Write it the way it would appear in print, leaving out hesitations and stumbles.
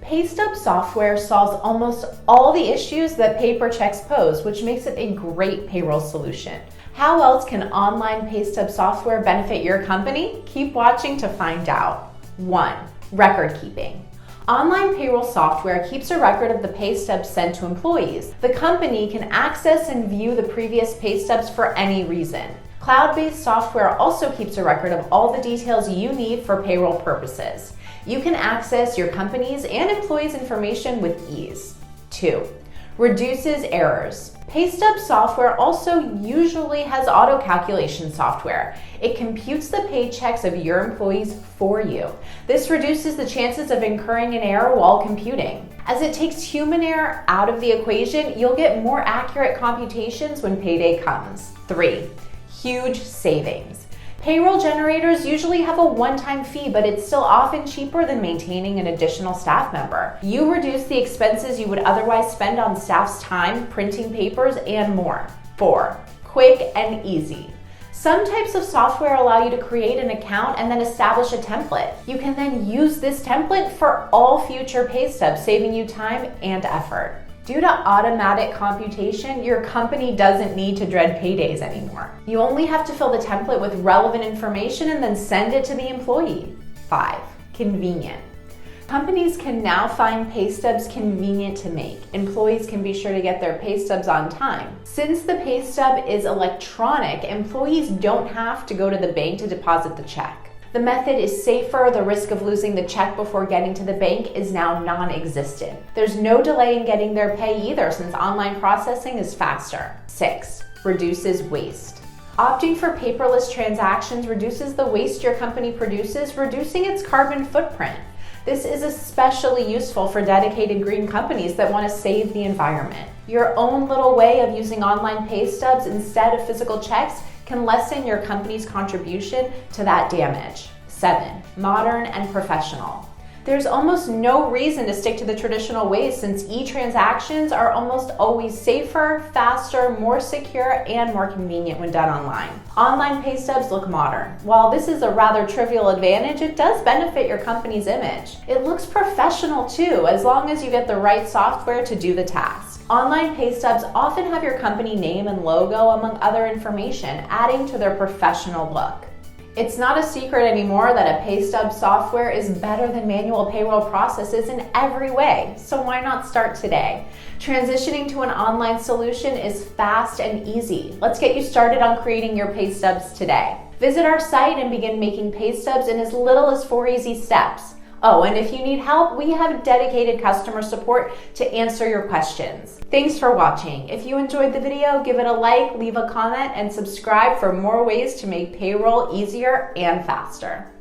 Paystub software solves almost all the issues that paper checks pose, which makes it a great payroll solution. How else can online Paystub software benefit your company? Keep watching to find out. 1. Record keeping. Online payroll software keeps a record of the pay stubs sent to employees. The company can access and view the previous pay stubs for any reason. Cloud-based software also keeps a record of all the details you need for payroll purposes. You can access your company's and employees' information with ease. 2. Reduces errors. Paystub software also usually has auto-calculation software. It computes the paychecks of your employees for you. This reduces the chances of incurring an error while computing. As it takes human error out of the equation, you'll get more accurate computations when payday comes. 3. Huge savings. Payroll generators usually have a one-time fee, but it's still often cheaper than maintaining an additional staff member. You reduce the expenses you would otherwise spend on staff's time, printing papers, and more. 4. Quick and easy. Some types of software allow you to create an account and then establish a template. You can then use this template for all future pay stubs, saving you time and effort. Due to automatic computation, your company doesn't need to dread paydays anymore. You only have to fill the template with relevant information and then send it to the employee. 5. Convenient. Companies can now find pay stubs convenient to make. Employees can be sure to get their pay stubs on time. Since the pay stub is electronic, employees don't have to go to the bank to deposit the check. The method is safer. The risk of losing the check before getting to the bank is now non-existent. There's no delay in getting their pay either, since online processing is faster. 6. Reduces waste. Opting for paperless transactions reduces the waste your company produces, reducing its carbon footprint. This is especially useful for dedicated green companies that want to save the environment. Your own little way of using online pay stubs instead of physical checks can lessen your company's contribution to that damage. 7. Modern and professional. There's almost no reason to stick to the traditional ways, since e-transactions are almost always safer, faster, more secure, and more convenient when done online. Online pay stubs look modern. While this is a rather trivial advantage, it does benefit your company's image. It looks professional too, as long as you get the right software to do the task. Online pay stubs often have your company name and logo among other information, adding to their professional look. It's not a secret anymore that a paystub software is better than manual payroll processes in every way, so why not start today? Transitioning to an online solution is fast and easy. Let's get you started on creating your paystubs today. Visit our site and begin making paystubs in as little as 4 easy steps. Oh, and if you need help, we have dedicated customer support to answer your questions. Thanks for watching. If you enjoyed the video, give it a like, leave a comment, and subscribe for more ways to make payroll easier and faster.